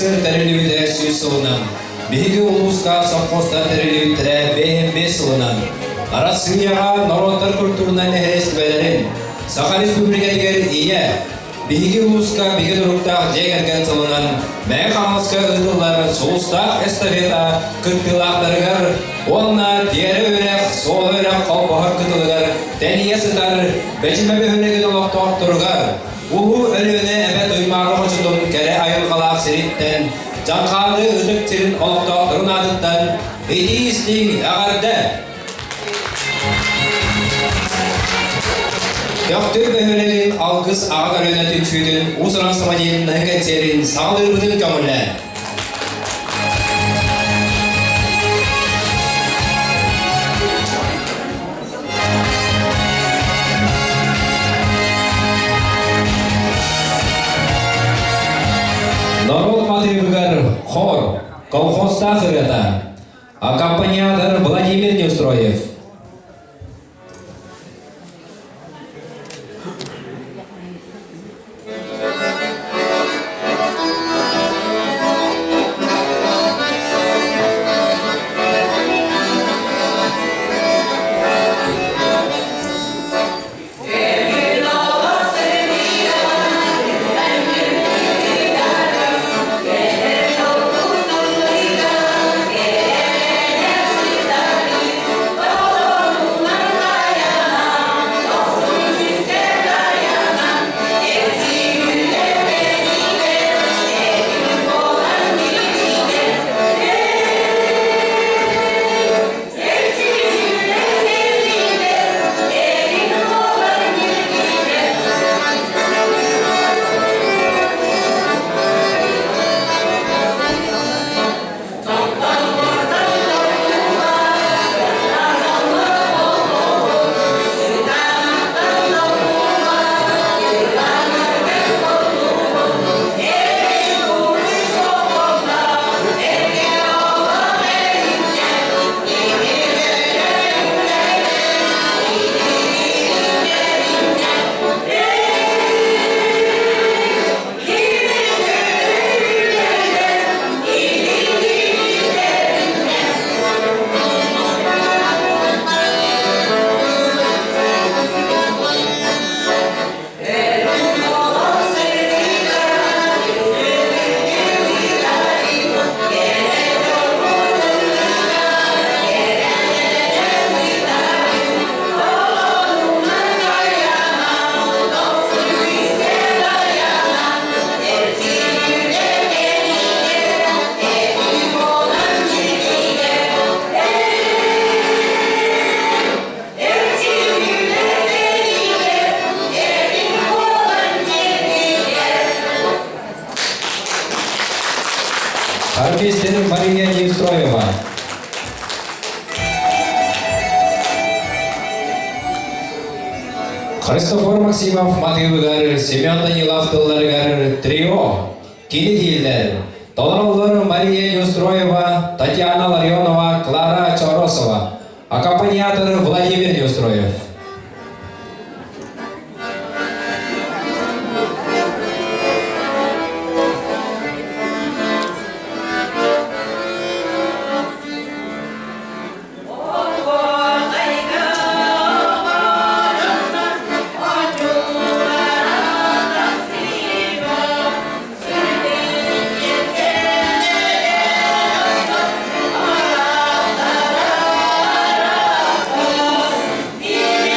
Кайсер тәрелеуді сөз сылынан, Беге улуска совхозда тәрелеуді БМБ сылынан, Арасыяға народтар культурынан әрестібәлерін, Саха Республикадегер ие, Беге улуска беге дұрықтақ жегерген сылынан, Мәй қамылска ұдылары соғыстақ эстафета күттілақтарығар, Онна диәрі өрек, сол өрек қалпағыр күтілігар, Тәние сытар, бәжімәбі өрегін олықтақ тұрғар, Улу өліні әбәт ұймағы қочылдың кәрі айылғалақ сереттен, Жанқады үдік терін олықтақ тұрын адыттан, Эдейістің ағарды. Яқтыр бәхөлерін алғыз ағар өнәтін шүйдің, Ұзыран самадейін әңгәттерін сағылыр бұдың көмілі. Народ материалгар хор, колхозда хырыта, аккомпаниатор Владимир Неустроев. Оркестр Мария Неустроева. Христофор Максимов Матыйбыгар, Семен Данилов Тылларыгар трио, Килидилдер, Толаулар Мария Неустроева, Татьяна Ларионова, Клара Чоросова, аккомпаниатор Владимир Неустроев. Yeah.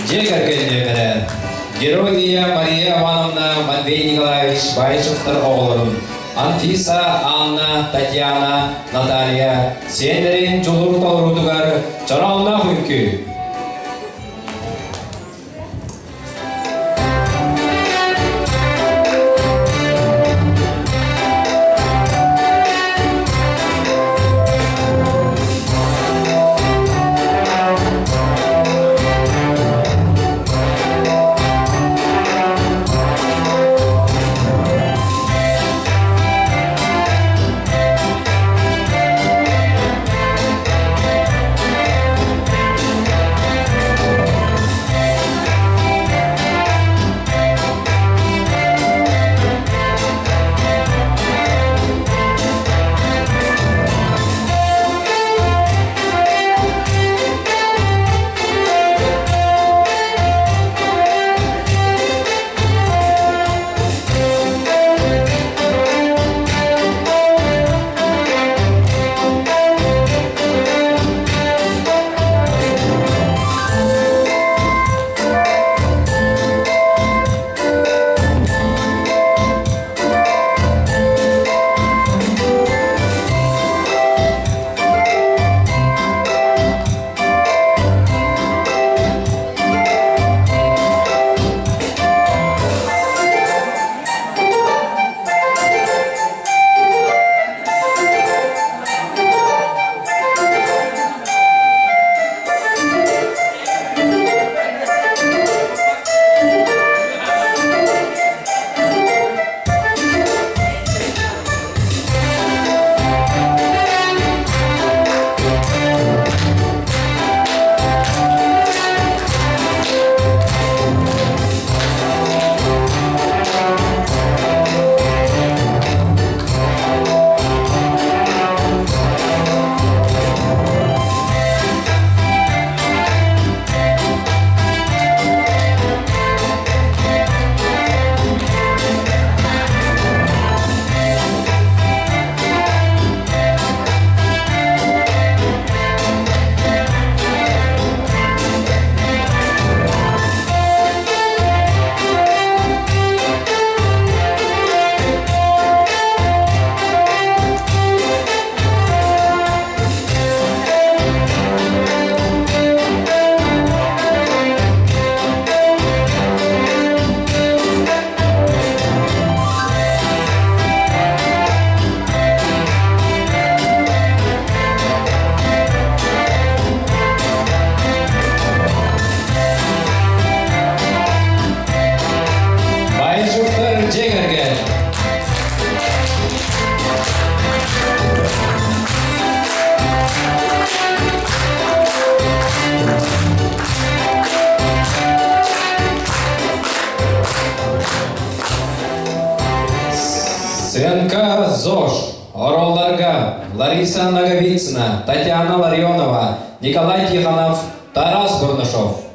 Жегергендемелер. Героия Мария Ивановна, Матвей Николаевич Байшевтер оğulların, Анфиса, Анна, Татьяна, Наталья, сендерин жолур талрудугар, чарауна хүнкү. Сенка ЗОЖ, Оролларга, Лариса Наговицына, Татьяна Ларионова, Николай Тихонов, Тарас Бурнышов.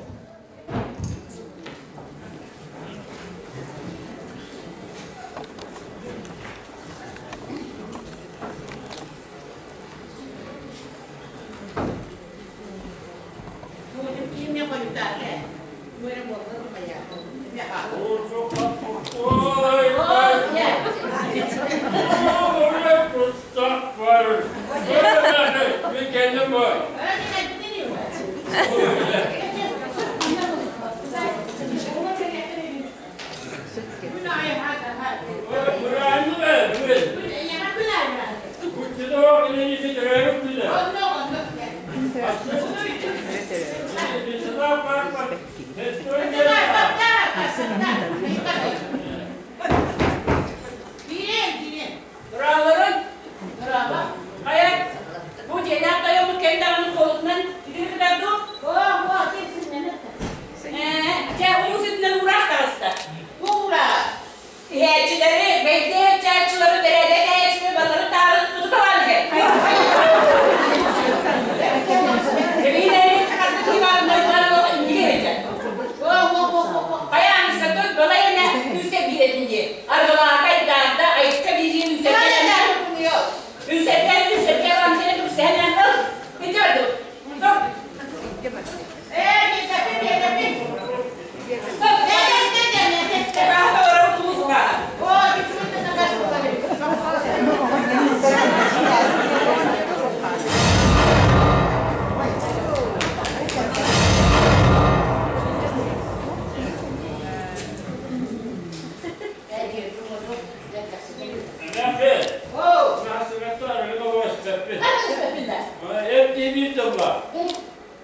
Heyetçileri, bekle heyetçileri, derede heyetçileri, baları tarih tutu falan. Evine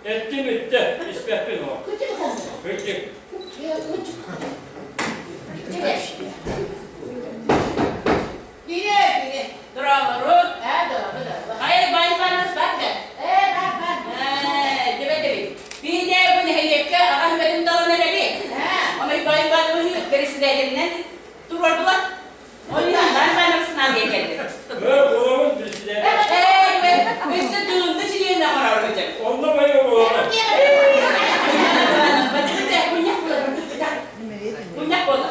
Etti bitti. İspettin o. Küçük mü kaldı? Peki. Ya küçük. Küçük. Yine. Duramıyorum. Doğru. Hayır, bayılmanız bak da. Bak. Debe. Bir de bu nehirlikte Ahmet'in dalı nereli? Ama bayılmanın birisi de elinden dururdular. O yüzden bayılmanın sınav geçerdi. Bulamaz birisi de. Biz de düğünde çiğneğine karar vereceğim. Onda böyle bulamaz. Bunyak bola.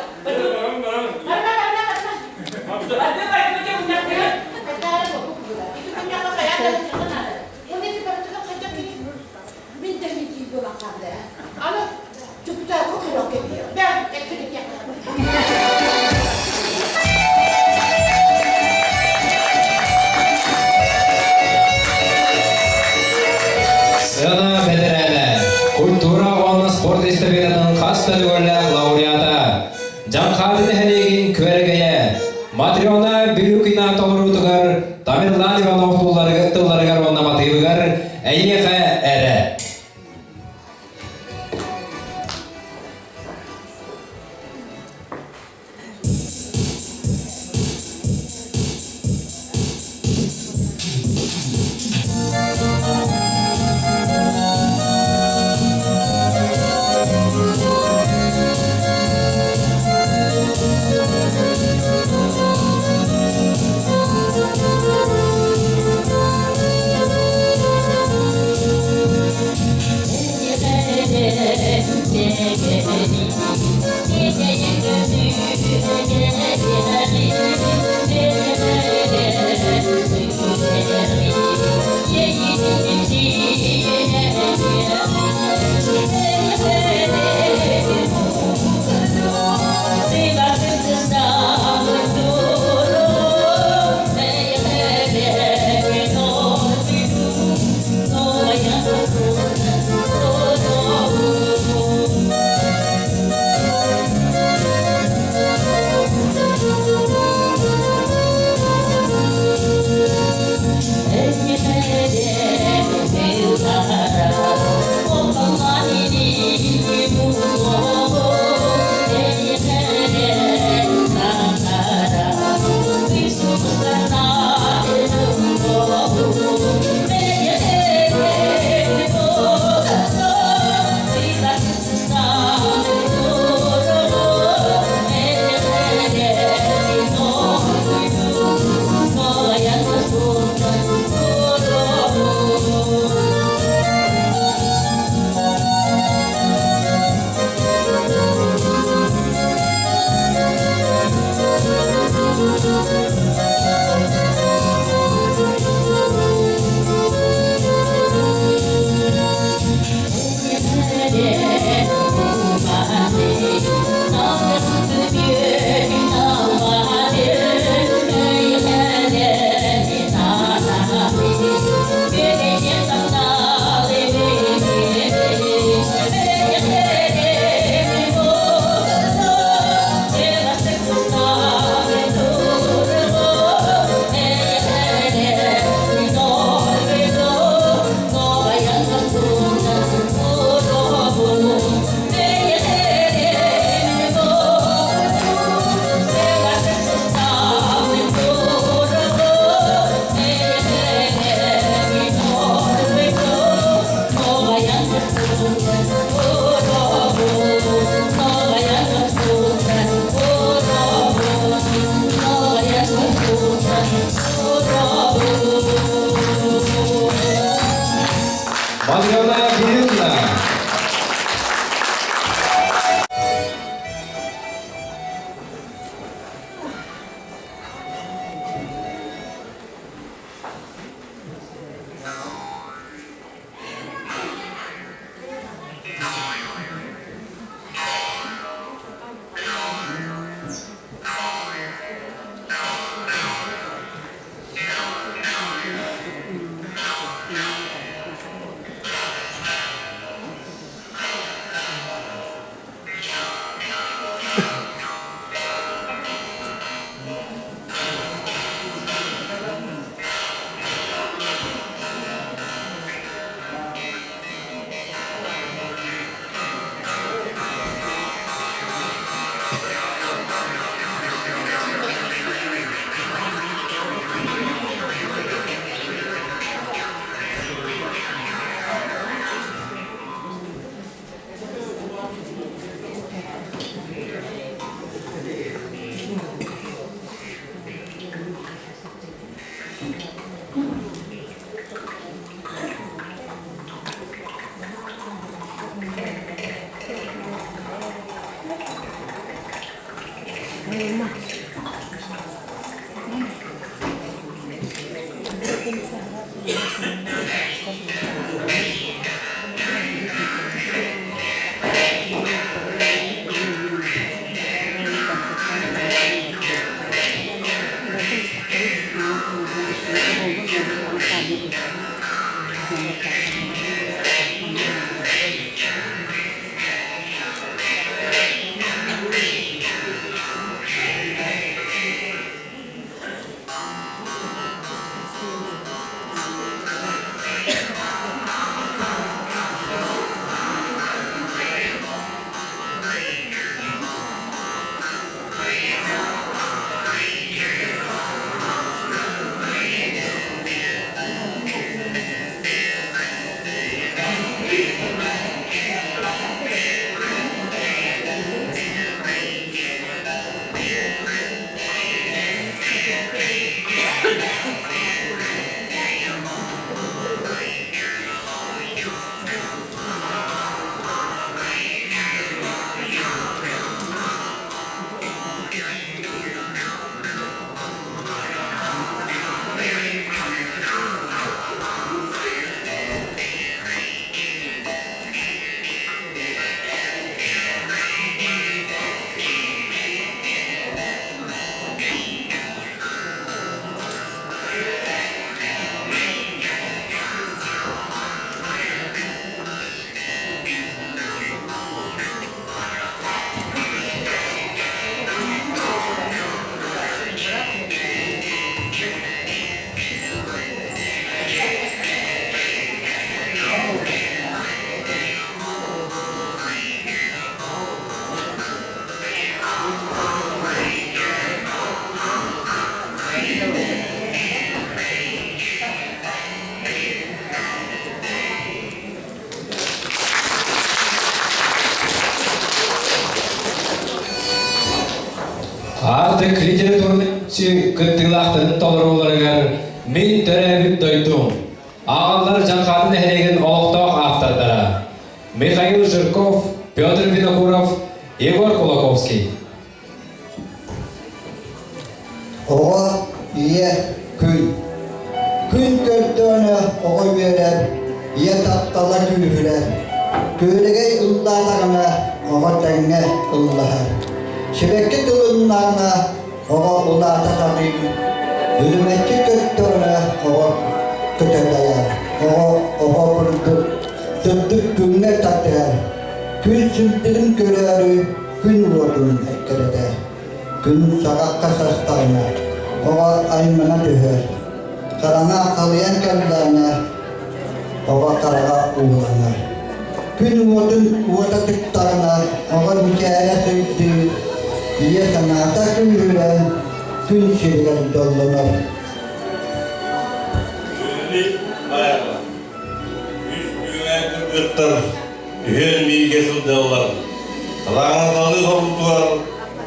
Сына бедерене, культура оны спорт эстафетаның қас категориялық лауреаты. Жамқадын хәнегин көрегeye, Матриона Бирюкина толырутығыр, Тамерлан Иванов тулларыгар оннаматыйбығыр, әйеқі әрі. Матриона Бирюкина. Artık literatürün kıttığılaqtırın tolurullarıgar min törevip doydum. Ağallar Cankadın heregen oğuqtaq avtardara. Mikhail Zhirkov, Pyotr Vinokurov, Yegor Kulakovskiy. Oğa iye gün. Gün gördüğünü oğa verer, iye tatlılar gülürer. Gülüge ıllarlarına oğa denge ıllahar. Şibekli dılınlarına oğa ulata sarayım. Hürmetçi gördüğünü oğa kütüleyer. Oğa buldu, sırtık günler tatlılar. Gün sündirin görüyorü, gün vurdun ekkerede. Gün sakakka sastayna, oğa aymana düher. Karana kalayan kendine, oğa karaga uğranar. Gün vurdun uğrata tıktarına, oğa mükâya söyledi. İye sanata gün gülen, gün şirgen dollanar. Gözünü ayakla. Üç güven kırgıttır. Ühen bilge sıldılar. Kılağına salı korkutular.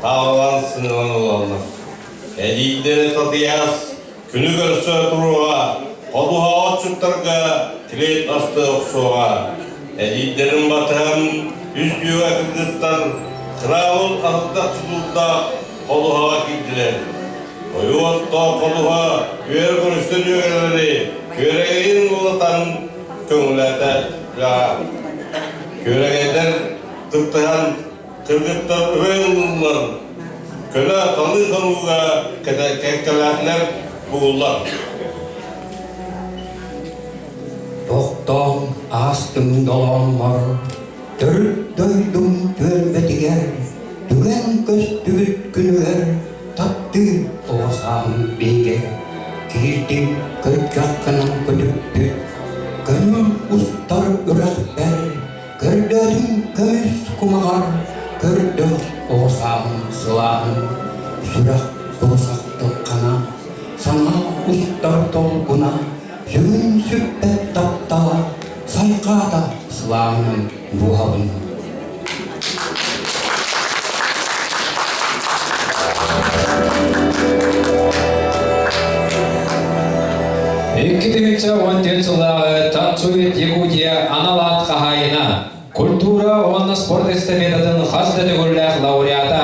Tağlan sınılan olanlar. Edilleri tatıyaz. Günü görse turuğa. Koduha otçuklarga. Tilet astı okşuğa. Edillerin batığın. Üç güven kırgıttır. Kıravul alıkta tutulda. Koduha gittiler. Oyuvatta koduha. Üyer görüştü yöreleri. Yüreğin ulatan köngülete ya. Yüreğinden tıktayan kırgıtlar öğrendiler. Köle tanı kanuga kekkelerler buğular. Tohtan astım dolanlar, törüp doydum törbetiger, dügen köstübüt günüger, tattı oğuzağım beyge. Girdim kırk yakkanan kötüktü, gönül ustar üretler, gördüm kömüz kumağar, gördüm oğuzağım sılağın, sürak boğsaktı kana, sana ustar tolguna, Jümün süppet taptala, saykada sılağının buhavın. Ikkitiginci 14 жылдағы Татсувет Якутия аналат қағайына культура оны спорт эстафетадан хазды төгірләқ лауреата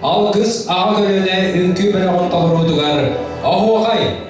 ал кыз аға көліне үнкі бір ғонталырудығар ахуағай.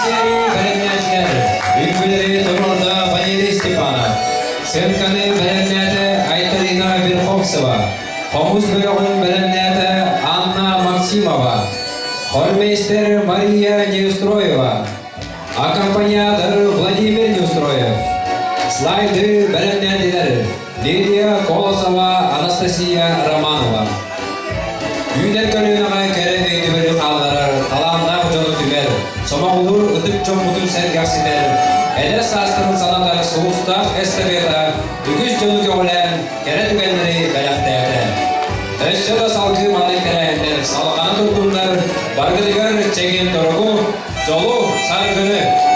Репетиции бәрәмнәтер. Үлгілері Томорда Валерий Степанов. Сымканы бәрәмнәті Айтарина Верховцева. Қомыз бөлігін бәрәмнәті Анна Максимова. Хормейстер Мария Неустроева. Аккомпаниатор Владимир Неустроев. Слайды бәрәмнәтелер Лидия Колосова, Анастасия Романова. Үйдер көлігіға кәрі өйдібірі қалдырар, таланнақ жоны түмер, сомағылыр ұтып жон мұтын сәргақсидер. Әдер састырын санатары соғыстақ эстафета, үгіз жоны көңілен, кәрі түгенлері бәліқтәді. Өсі да салқы маңдай кәрәйіндер, салғаны тұрдыңдар, барғыдығар чеген тұрғы, жолу сары күні.